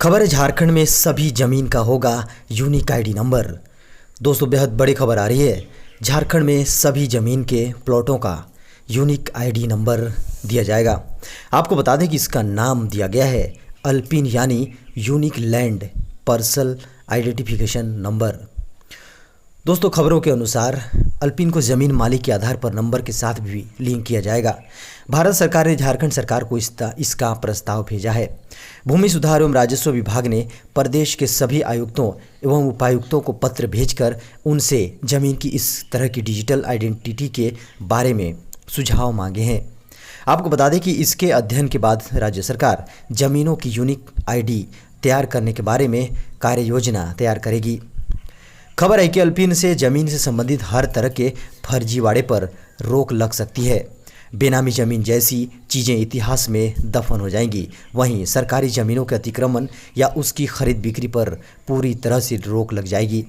खबर है झारखंड में सभी जमीन का होगा यूनिक आईडी नंबर। दोस्तों बेहद बड़ी खबर आ रही है। झारखंड में सभी जमीन के प्लॉटों का यूनिक आईडी नंबर दिया जाएगा। आपको बता दें कि इसका नाम दिया गया है अल्पिन यानी unique land parcel identification number. दोस्तों खबरों के अनुसार अल्पिन को ज़मीन मालिक के आधार पर नंबर के साथ भी लिंक किया जाएगा। भारत सरकार ने झारखंड सरकार को इसका प्रस्ताव भेजा है। भूमि सुधार एवं राजस्व विभाग ने प्रदेश के सभी आयुक्तों एवं उपायुक्तों को पत्र भेजकर उनसे जमीन की इस तरह की डिजिटल आइडेंटिटी के बारे में सुझाव मांगे हैं। आपको बता दें कि इसके अध्ययन के बाद राज्य सरकार जमीनों की यूनिक आईडी तैयार करने के बारे में कार्य योजना तैयार करेगी। खबर है कि अल्पिन से जमीन से संबंधित हर तरह के फर्जीवाड़े पर रोक लग सकती है। बेनामी जमीन जैसी चीज़ें इतिहास में दफन हो जाएंगी। वहीं सरकारी ज़मीनों के अतिक्रमण या उसकी खरीद बिक्री पर पूरी तरह से रोक लग जाएगी।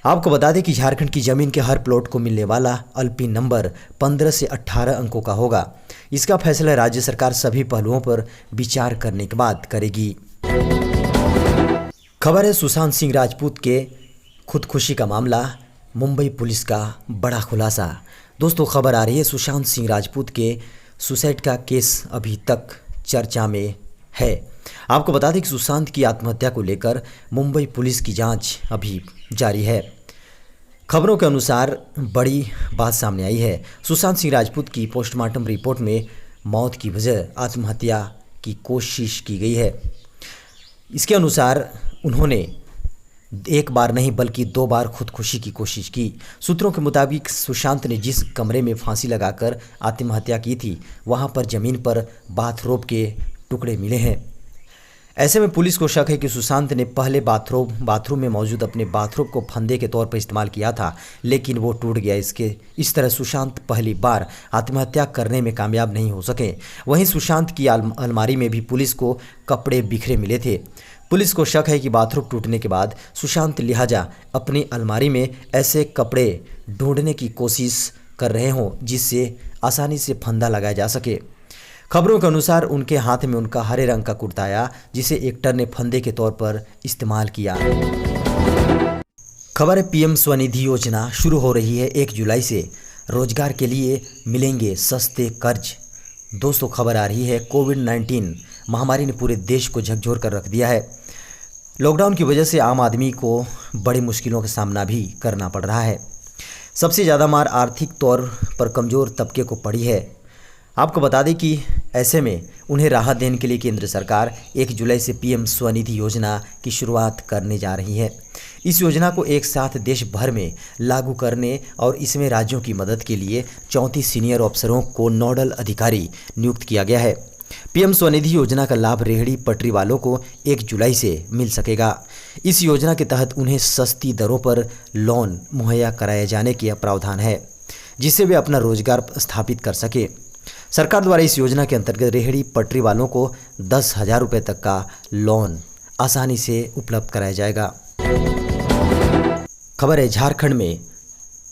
आपको बता दें कि झारखंड की ज़मीन के हर प्लॉट को मिलने वाला अल्पिन नंबर 15 से 18 अंकों का होगा। इसका फैसला राज्य सरकार सभी पहलुओं पर विचार करने के बाद करेगी। खबर है सुशांत सिंह राजपूत के खुदकुशी का मामला, मुंबई पुलिस का बड़ा खुलासा। दोस्तों खबर आ रही है सुशांत सिंह राजपूत के सुसाइड का केस अभी तक चर्चा में है। आपको बता दें कि सुशांत की आत्महत्या को लेकर मुंबई पुलिस की जांच अभी जारी है। खबरों के अनुसार बड़ी बात सामने आई है। सुशांत सिंह राजपूत की पोस्टमार्टम रिपोर्ट में मौत की वजह आत्महत्या की कोशिश की गई है। इसके अनुसार उन्होंने एक बार नहीं बल्कि 2 बार खुदकुशी की कोशिश की। सूत्रों के मुताबिक सुशांत ने जिस कमरे में फांसी लगाकर आत्महत्या की थी वहां पर ज़मीन पर बाथरोब के टुकड़े मिले हैं। ऐसे में पुलिस को शक है कि सुशांत ने पहले बाथरूम में मौजूद अपने बाथरोब को फंदे के तौर पर इस्तेमाल किया था, लेकिन वो टूट गया। इस तरह सुशांत पहली बार आत्महत्या करने में कामयाब नहीं हो सके। वहीं सुशांत की अलमारी में भी पुलिस को कपड़े बिखरे मिले थे। पुलिस को शक है कि बाथरूम टूटने के बाद सुशांत लिहाजा अपनी अलमारी में ऐसे कपड़े ढूंढने की कोशिश कर रहे हों जिससे आसानी से फंदा लगाया जा सके। खबरों के अनुसार उनके हाथ में उनका हरे रंग का कुर्ता आया जिसे एक्टर ने फंदे के तौर पर इस्तेमाल किया। खबर है पीएम स्वनिधि योजना शुरू हो रही है 1 जुलाई से। रोजगार के लिए मिलेंगे सस्ते कर्ज। दोस्तों खबर आ रही है कोविड-19 महामारी ने पूरे देश को झकझोर कर रख दिया है। लॉकडाउन की वजह से आम आदमी को बड़ी मुश्किलों का सामना भी करना पड़ रहा है। सबसे ज़्यादा मार आर्थिक तौर पर कमज़ोर तबके को पड़ी है। आपको बता दें कि ऐसे में उन्हें राहत देने के लिए केंद्र सरकार 1 जुलाई से पीएम स्वनिधि योजना की शुरुआत करने जा रही है। इस योजना को एक साथ देश भर में लागू करने और इसमें राज्यों की मदद के लिए 34 सीनियर अफसरों को नोडल अधिकारी नियुक्त किया गया है। पीएम स्वनिधि योजना का लाभ रेहड़ी पटरी वालों को 1 जुलाई से मिल सकेगा। इस योजना के तहत उन्हें सस्ती दरों पर लोन मुहैया कराए जाने की प्रावधान है जिससे वे अपना रोजगार स्थापित कर सके। सरकार द्वारा इस योजना के अंतर्गत रेहड़ी पटरी वालों को 10,000 रुपये तक का लोन आसानी से उपलब्ध कराया जाएगा। खबर है झारखंड में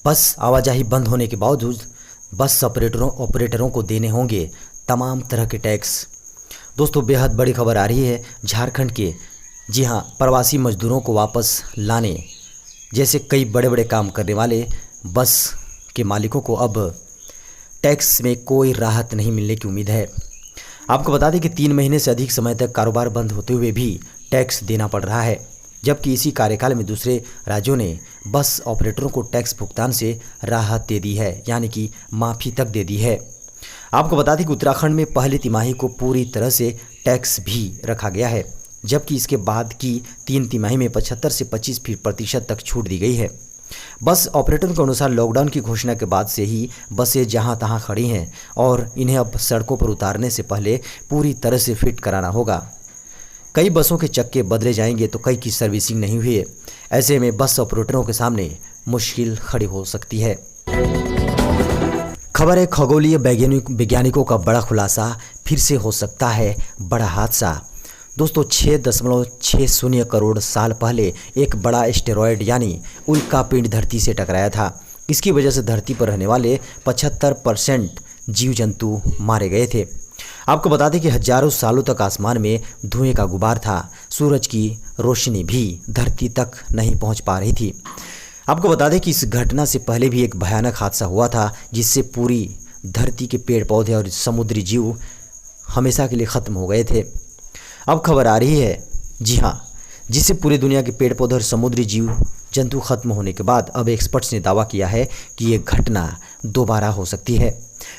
बस आवाजाही बंद होने के बावजूद बस ऑपरेटरों को देने होंगे तमाम तरह के टैक्स। दोस्तों बेहद बड़ी खबर आ रही है झारखंड के, जी हाँ, प्रवासी मजदूरों को वापस लाने जैसे कई बड़े बड़े काम करने वाले बस के मालिकों को अब टैक्स में कोई राहत नहीं मिलने की उम्मीद है। आपको बता दें कि 3 महीने से अधिक समय तक कारोबार बंद होते हुए भी टैक्स देना पड़ रहा है, जबकि इसी कार्यकाल में दूसरे राज्यों ने बस ऑपरेटरों को टैक्स भुगतान से राहत दे दी है, यानी कि माफ़ी तक दे दी है। आपको बता दें कि उत्तराखंड में पहली तिमाही को पूरी तरह से टैक्स भी रखा गया है, जबकि इसके बाद की 3 तिमाही में 75 से 25% तक छूट दी गई है। बस ऑपरेटर के अनुसार लॉकडाउन की घोषणा के बाद से ही बसें जहां तहां खड़ी हैं और इन्हें अब सड़कों पर उतारने से पहले पूरी तरह से फिट कराना होगा। कई बसों के चक्के बदले जाएंगे तो कई की सर्विसिंग नहीं हुई है। ऐसे में बस ऑपरेटरों के सामने मुश्किल खड़ी हो सकती है। खबर है खगोलीय वैज्ञानिकों का बड़ा खुलासा, फिर से हो सकता है बड़ा हादसा। दोस्तों 6.60 करोड़ साल पहले एक बड़ा एस्टेरॉयड यानी उल्कापिंड धरती से टकराया था। इसकी वजह से धरती पर रहने वाले 75% जीव जंतु मारे गए थे। आपको बता दें कि हजारों सालों तक आसमान में धुएं का गुबार था। सूरज की रोशनी भी धरती तक नहीं पहुंच पा रही थी। आपको बता दें कि इस घटना से पहले भी एक भयानक हादसा हुआ था, जिससे पूरी धरती के पेड़ पौधे और समुद्री जीव हमेशा के लिए ख़त्म हो गए थे। अब खबर आ रही है, जी हाँ, जिससे पूरी दुनिया के पेड़ पौधे और समुद्री जीव जंतु खत्म होने के बाद अब एक्सपर्ट्स ने दावा किया है कि ये घटना दोबारा हो सकती है।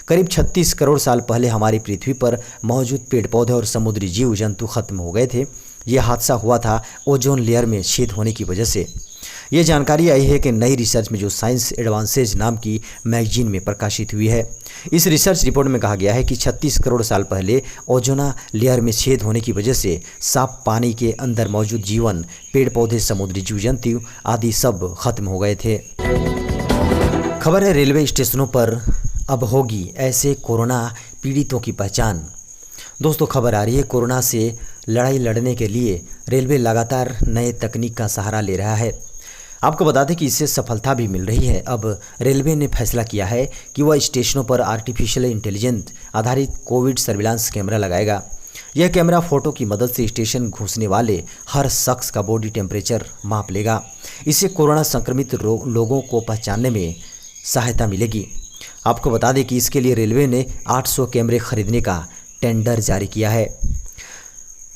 करीब 36 करोड़ साल पहले हमारी पृथ्वी पर मौजूद पेड़ पौधे और समुद्री जीव जंतु खत्म हो गए थे। यह हादसा हुआ था ओजोन लेयर में छेद होने की वजह से। ये जानकारी आई है कि नई रिसर्च में जो साइंस एडवांसेज नाम की मैगजीन में प्रकाशित हुई है। इस रिसर्च रिपोर्ट में कहा गया है कि 36 करोड़ साल पहले ओजोन लेयर में छेद होने की वजह से साफ पानी के अंदर मौजूद जीवन, पेड़ पौधे, समुद्री जीव जंतु आदि सब खत्म हो गए थे। खबर है, रेलवे स्टेशनों पर अब होगी ऐसे कोरोना पीड़ितों की पहचान। दोस्तों, खबर आ रही है, कोरोना से लड़ाई लड़ने के लिए रेलवे लगातार नए तकनीक का सहारा ले रहा है। आपको बता दें कि इससे सफलता भी मिल रही है। अब रेलवे ने फैसला किया है कि वह स्टेशनों पर आर्टिफिशियल इंटेलिजेंस आधारित कोविड सर्विलांस कैमरा लगाएगा। यह कैमरा फोटो की मदद से स्टेशन घुसने वाले हर शख्स का बॉडी टेम्परेचर माप लेगा। इससे कोरोना संक्रमित लोगों को पहचानने में सहायता मिलेगी। आपको बता दें कि इसके लिए रेलवे ने 800 कैमरे खरीदने का टेंडर जारी किया है।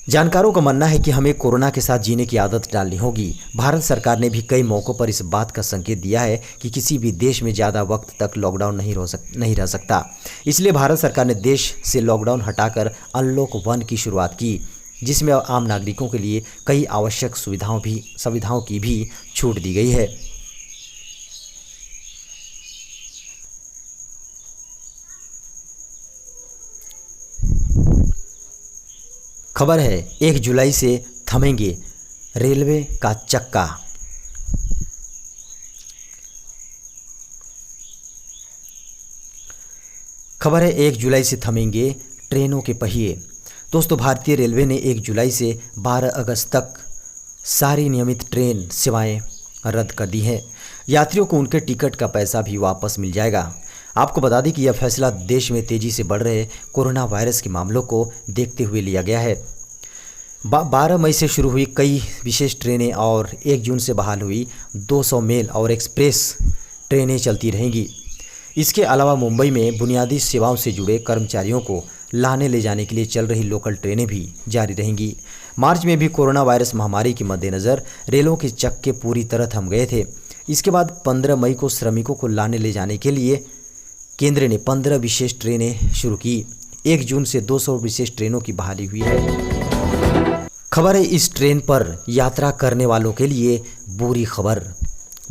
जानकारों का मानना है कि हमें कोरोना के साथ जीने की आदत डालनी होगी। भारत सरकार ने भी कई मौक़ों पर इस बात का संकेत दिया है कि किसी भी देश में ज़्यादा वक्त तक लॉकडाउन नहीं रह सकता। इसलिए भारत सरकार ने देश से लॉकडाउन हटाकर अनलॉक 1 की शुरुआत की, जिसमें आम नागरिकों के लिए कई आवश्यक सुविधाओं की भी छूट दी गई है। खबर है, 1 जुलाई से थमेंगे रेलवे का चक्का। खबर है, 1 जुलाई से थमेंगे ट्रेनों के पहिए। दोस्तों, भारतीय रेलवे ने 1 जुलाई से 12 अगस्त तक सारी नियमित ट्रेन सेवाएं रद्द कर दी हैं। यात्रियों को उनके टिकट का पैसा भी वापस मिल जाएगा। आपको बता दें कि यह फैसला देश में तेज़ी से बढ़ रहे कोरोना वायरस के मामलों को देखते हुए लिया गया है। 12 मई से शुरू हुई कई विशेष ट्रेनें और 1 जून से बहाल हुई 200 मेल और एक्सप्रेस ट्रेनें चलती रहेंगी। इसके अलावा मुंबई में बुनियादी सेवाओं से जुड़े कर्मचारियों को लाने ले जाने के लिए चल रही लोकल ट्रेनें भी जारी रहेंगी। मार्च में भी कोरोना वायरस महामारी के मद्देनज़र रेलों के चक्के पूरी तरह थम गए थे। इसके बाद 15 मई को श्रमिकों को लाने ले जाने के लिए केंद्र ने 15 विशेष ट्रेनें शुरू की। 1 जून से 200 विशेष ट्रेनों की बहाली हुई है। खबर है, इस ट्रेन पर यात्रा करने वालों के लिए बुरी खबर।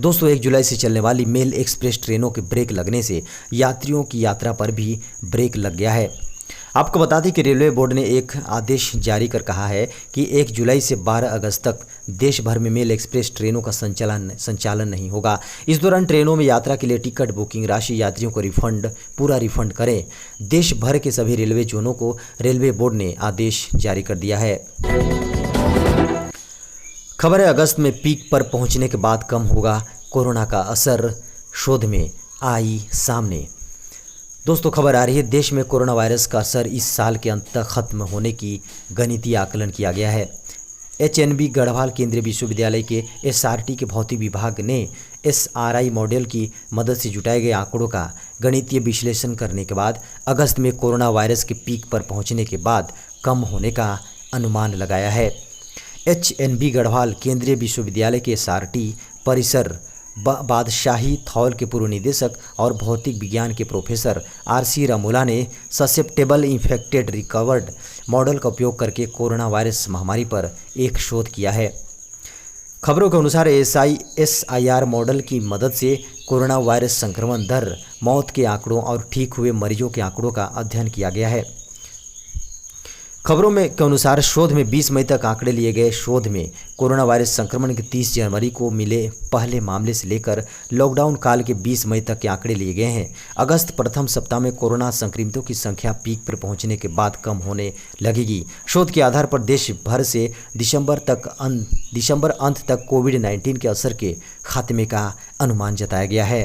दोस्तों, 1 जुलाई से चलने वाली मेल एक्सप्रेस ट्रेनों के ब्रेक लगने से यात्रियों की यात्रा पर भी ब्रेक लग गया है। आपको बता दें कि रेलवे बोर्ड ने एक आदेश जारी कर कहा है कि 1 जुलाई से 12 अगस्त तक देश भर में मेल एक्सप्रेस ट्रेनों का संचालन नहीं होगा। इस दौरान ट्रेनों में यात्रा के लिए टिकट बुकिंग राशि यात्रियों को पूरा रिफंड करें। देश भर के सभी रेलवे जोनों को रेलवे बोर्ड ने आदेश जारी कर दिया है। खबर है, अगस्त में पीक पर पहुंचने के बाद कम होगा कोरोना का असर, शोध में आई सामने। दोस्तों, खबर आ रही है, देश में कोरोना वायरस का असर इस साल के अंत तक खत्म होने की गणितीय आकलन किया गया है। HNB गढ़वाल केंद्रीय विश्वविद्यालय के SRT के भौतिक विभाग ने SRI मॉडल की मदद से जुटाए गए आंकड़ों का गणितीय विश्लेषण करने के बाद अगस्त में कोरोना वायरस के पीक पर पहुंचने के बाद कम होने का अनुमान लगाया है। HNB गढ़वाल केंद्रीय विश्वविद्यालय के SRT परिसर बादशाही थौल के पूर्व निदेशक और भौतिक विज्ञान के प्रोफेसर RC रामोला ने ससेप्टेबल इन्फेक्टेड रिकवर्ड मॉडल का उपयोग करके कोरोना वायरस महामारी पर एक शोध किया है। खबरों के अनुसार SIR मॉडल की मदद से कोरोना वायरस संक्रमण दर, मौत के आंकड़ों और ठीक हुए मरीजों के आंकड़ों का अध्ययन किया गया है। खबरों के अनुसार शोध में 20 मई तक आंकड़े लिए गए। शोध में कोरोना वायरस संक्रमण के 30 जनवरी को मिले पहले मामले से लेकर लॉकडाउन काल के 20 मई तक के आंकड़े लिए गए हैं। अगस्त प्रथम सप्ताह में कोरोना संक्रमितों की संख्या पीक पर पहुंचने के बाद कम होने लगेगी। शोध के आधार पर देश भर से दिसंबर अंत तक कोविड-19 के असर के खात्मे का अनुमान जताया गया है।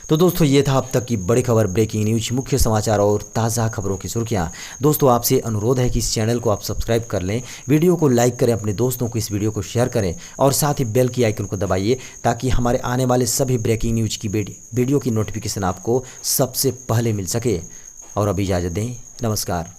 तो दोस्तों ये था अब तक की बड़ी खबर, ब्रेकिंग न्यूज, मुख्य समाचार और ताज़ा खबरों की सुर्खियां। दोस्तों आपसे अनुरोध है कि इस चैनल को आप सब्सक्राइब कर लें, वीडियो को लाइक करें, अपने दोस्तों को इस वीडियो को शेयर करें और साथ ही बेल की आइकन को दबाइए ताकि हमारे आने वाले सभी ब्रेकिंग न्यूज की वीडियो की नोटिफिकेशन आपको सबसे पहले मिल सके। और अब इजाज़त दें, नमस्कार।